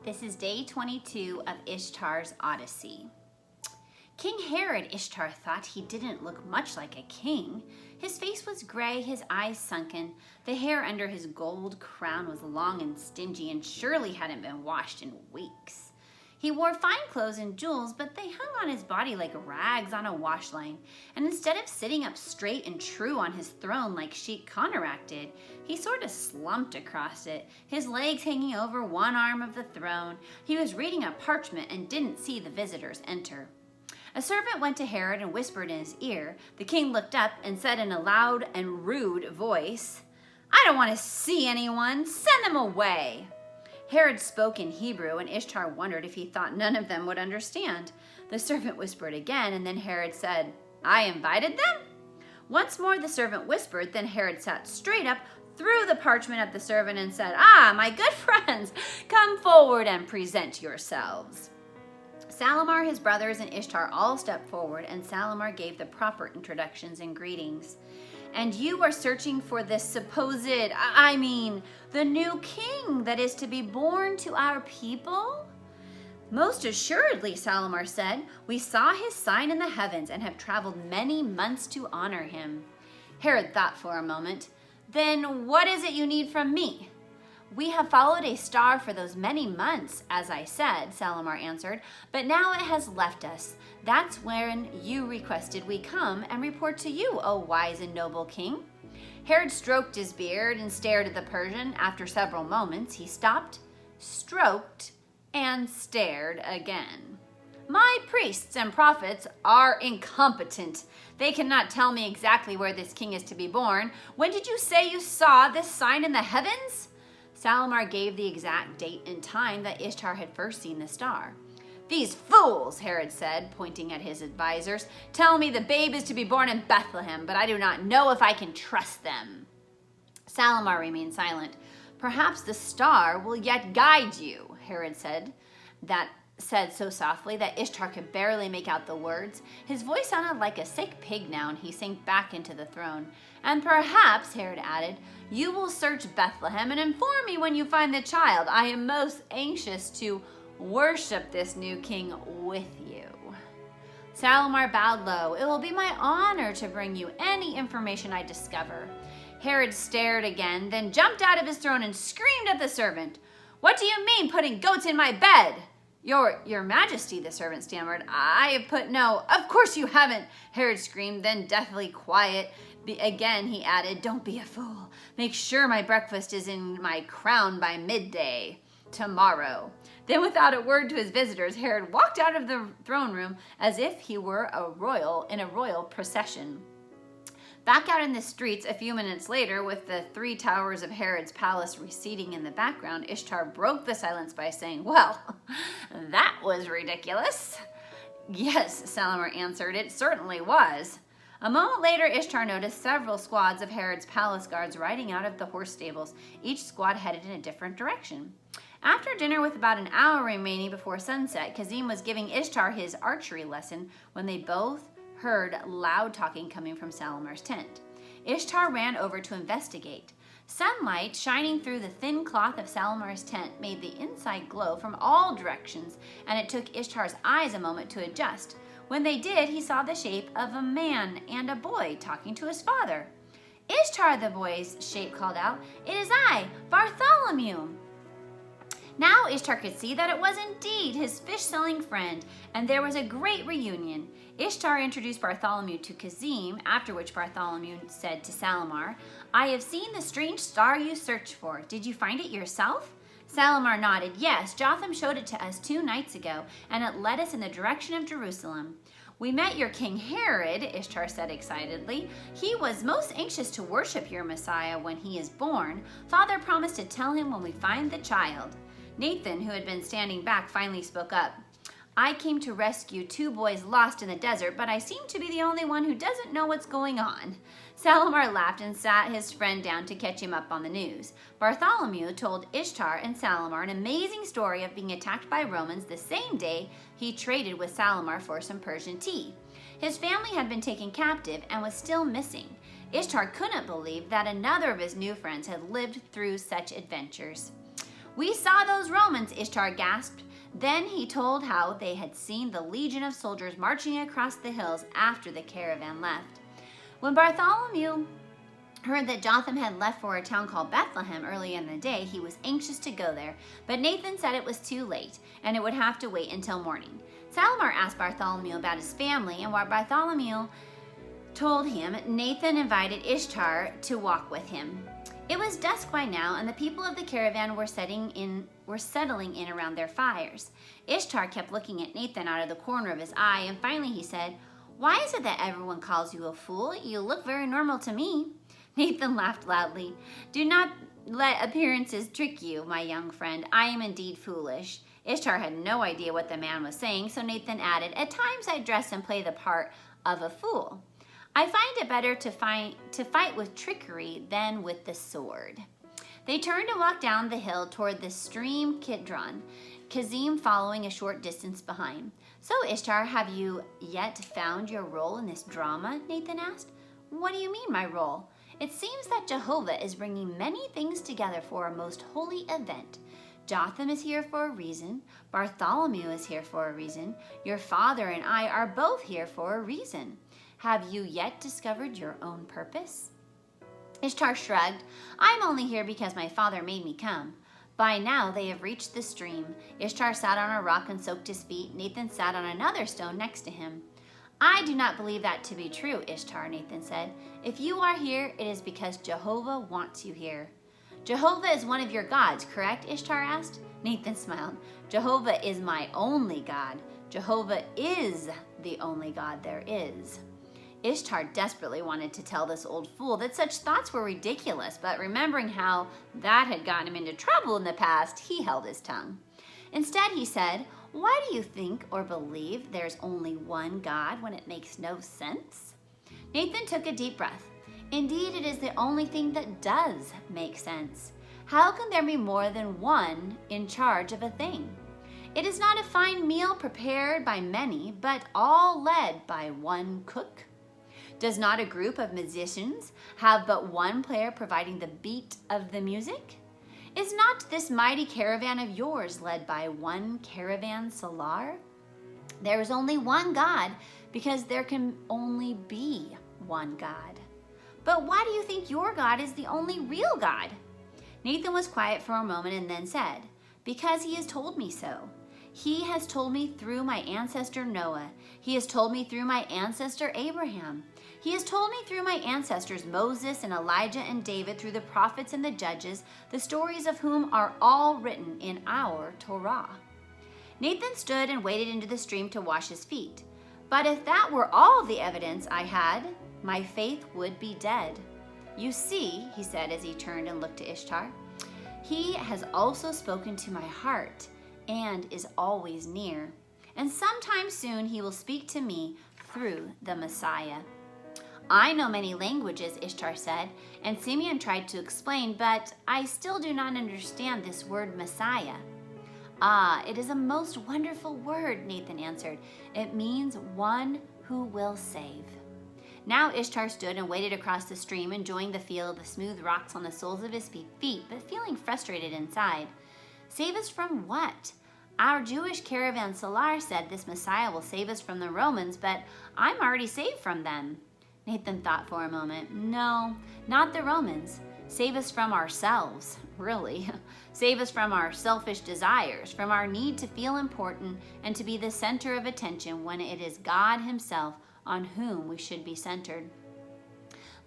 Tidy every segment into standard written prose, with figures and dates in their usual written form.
This is day 22 of Ishtar's Odyssey. King Herod, Ishtar thought, he didn't look much like a king. His face was gray, his eyes sunken. The hair under his gold crown was long and stingy and surely hadn't been washed in weeks. He wore fine clothes and jewels, but they hung on his body like rags on a wash line. And instead of sitting up straight and true on his throne like Sheik Konarak did, he sort of slumped across it, his legs hanging over one arm of the throne. He was reading a parchment and didn't see the visitors enter. A servant went to Herod and whispered in his ear. The king looked up and said in a loud and rude voice, "I don't want to see anyone. Send them away." Herod spoke in Hebrew, and Ishtar wondered if he thought none of them would understand. The servant whispered again, and then Herod said, "I invited them?" Once more the servant whispered, then Herod sat straight up, threw the parchment at the servant, and said, "Ah, my good friends, come forward and present yourselves." Salamar, his brothers, and Ishtar all stepped forward, and Salamar gave the proper introductions and greetings. "And you are searching for this supposed, the new king that is to be born to our people?" "Most assuredly," Salamar said. "We saw his sign in the heavens and have traveled many months to honor him." Herod thought for a moment. "Then what is it you need from me?" "We have followed a star for those many months, as I said," Salamar answered, "but now it has left us. That's when you requested we come and report to you, O wise and noble king." Herod stroked his beard and stared at the Persian. After several moments, he stopped, stroked, and stared again. "My priests and prophets are incompetent. They cannot tell me exactly where this king is to be born. When did you say you saw this sign in the heavens?" Salamar gave the exact date and time that Ishtar had first seen the star. "These fools," Herod said, pointing at his advisors, "tell me the babe is to be born in Bethlehem, but I do not know if I can trust them." Salamar remained silent. "Perhaps the star will yet guide you," Herod said so softly that Ishtar could barely make out the words. His voice sounded like a sick pig now, and he sank back into the throne. "And perhaps," Herod added, "you will search Bethlehem and inform me when you find the child. I am most anxious to worship this new king with you." Salamar bowed low. "It will be my honor to bring you any information I discover." Herod stared again, then jumped out of his throne and screamed at the servant, "What do you mean putting goats in my bed?" Your Majesty," the servant stammered. "I have put no—" "Of course you haven't," Herod screamed, then deathly quiet. Again he added, "Don't be a fool. Make sure my breakfast is in my crown by midday tomorrow." Then without a word to his visitors, Herod walked out of the throne room as if he were in a royal procession. Back out in the streets a few minutes later, with the three towers of Herod's palace receding in the background, Ishtar broke the silence by saying, "Well, that was ridiculous." "Yes," Salamar answered, "it certainly was." A moment later, Ishtar noticed several squads of Herod's palace guards riding out of the horse stables, each squad headed in a different direction. After dinner, with about an hour remaining before sunset, Kazim was giving Ishtar his archery lesson when they both heard loud talking coming from Salamar's tent. Ishtar ran over to investigate. Sunlight shining through the thin cloth of Salamar's tent made the inside glow from all directions, and it took Ishtar's eyes a moment to adjust. When they did, he saw the shape of a man and a boy talking to his father. "Ishtar," the boy's shape called out, "it is I, Bartholomew." Now Ishtar could see that it was indeed his fish-selling friend, and there was a great reunion. Ishtar introduced Bartholomew to Kazim, after which Bartholomew said to Salamar, "I have seen the strange star you searched for. Did you find it yourself?" Salamar nodded. "Yes, Jotham showed it to us 2 nights ago, and it led us in the direction of Jerusalem." "We met your King Herod," Ishtar said excitedly. "He was most anxious to worship your Messiah when he is born. Father promised to tell him when we find the child." Nathan, who had been standing back, finally spoke up. "I came to rescue 2 boys lost in the desert, but I seem to be the only one who doesn't know what's going on." Salamar laughed and sat his friend down to catch him up on the news. Bartholomew told Ishtar and Salamar an amazing story of being attacked by Romans the same day he traded with Salamar for some Persian tea. His family had been taken captive and was still missing. Ishtar couldn't believe that another of his new friends had lived through such adventures. "We saw those Romans," Ishtar gasped. Then he told how they had seen the legion of soldiers marching across the hills after the caravan left. When Bartholomew heard that Jotham had left for a town called Bethlehem early in the day, he was anxious to go there, but Nathan said it was too late and it would have to wait until morning. Salamar asked Bartholomew about his family, and while Bartholomew told him, Nathan invited Ishtar to walk with him. It was dusk by now, and the people of the caravan were settling in around their fires. Ishtar kept looking at Nathan out of the corner of his eye, and finally he said, "Why is it that everyone calls you a fool? You look very normal to me." Nathan laughed loudly. "Do not let appearances trick you, my young friend. I am indeed foolish." Ishtar had no idea what the man was saying, so Nathan added, "At times I dress and play the part of a fool. I find it better to fight with trickery than with the sword." They turned and walked down the hill toward the stream Kidron, Kazim following a short distance behind. "So, Ishtar, have you yet found your role in this drama?" Nathan asked. "What do you mean, my role?" "It seems that Jehovah is bringing many things together for a most holy event. Jotham is here for a reason. Bartholomew is here for a reason. Your father and I are both here for a reason. Have you yet discovered your own purpose?" Ishtar shrugged. "I'm only here because my father made me come." By now they have reached the stream. Ishtar sat on a rock and soaked his feet. Nathan sat on another stone next to him. "I do not believe that to be true, Ishtar," Nathan said. "If you are here, it is because Jehovah wants you here." "Jehovah is one of your gods, correct?" Ishtar asked. Nathan smiled. "Jehovah is my only God. Jehovah is the only God there is." Ishtar desperately wanted to tell this old fool that such thoughts were ridiculous, but remembering how that had gotten him into trouble in the past, he held his tongue. Instead, he said, "Why do you think or believe there's only one God when it makes no sense?" Nathan took a deep breath. "Indeed, it is the only thing that does make sense. How can there be more than one in charge of a thing? It is not a fine meal prepared by many, but all led by one cook. Does not a group of musicians have but one player providing the beat of the music? Is not this mighty caravan of yours led by one caravanserar? There is only one God because there can only be one God. But why do you think your God is the only real God?" Nathan was quiet for a moment and then said, "Because he has told me so. He has told me through my ancestor Noah. He has told me through my ancestor Abraham. He has told me through my ancestors Moses and Elijah and David, through the prophets and the judges, the stories of whom are all written in our Torah." Nathan stood and waded into the stream to wash his feet. "But if that were all the evidence I had, my faith would be dead. You see," he said as he turned and looked to Ishtar, "he has also spoken to my heart and is always near. And sometime soon he will speak to me through the Messiah." "I know many languages," Ishtar said, and Simeon tried to explain, "But I still do not understand this word Messiah." "Ah, it is a most wonderful word," Nathan answered. "It means one who will save." Now Ishtar stood and waded across the stream, enjoying the feel of the smooth rocks on the soles of his feet, but feeling frustrated inside. "Save us from what? Our Jewish caravanserar said this Messiah will save us from the Romans, but I'm already saved from them." Nathan thought for a moment. "No, not the Romans. Save us from ourselves, really. Save us from our selfish desires, from our need to feel important and to be the center of attention when it is God himself on whom we should be centered."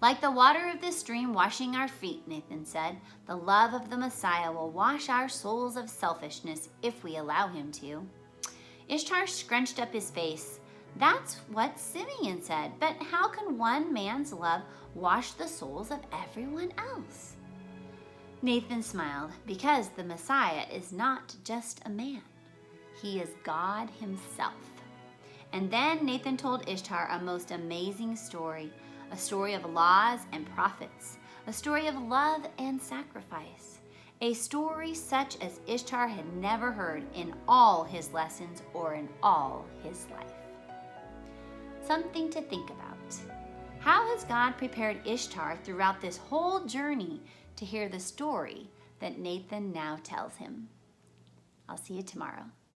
"Like the water of this stream washing our feet," Nathan said, "the love of the Messiah will wash our souls of selfishness if we allow him to." Ishtar scrunched up his face. "That's what Simeon said, but how can one man's love wash the souls of everyone else?" Nathan smiled, "Because the Messiah is not just a man. He is God himself." And then Nathan told Ishtar a most amazing story, a story of laws and prophets, a story of love and sacrifice, a story such as Ishtar had never heard in all his lessons or in all his life. Something to think about. How has God prepared Ishtar throughout this whole journey to hear the story that Nathan now tells him. I'll see you tomorrow.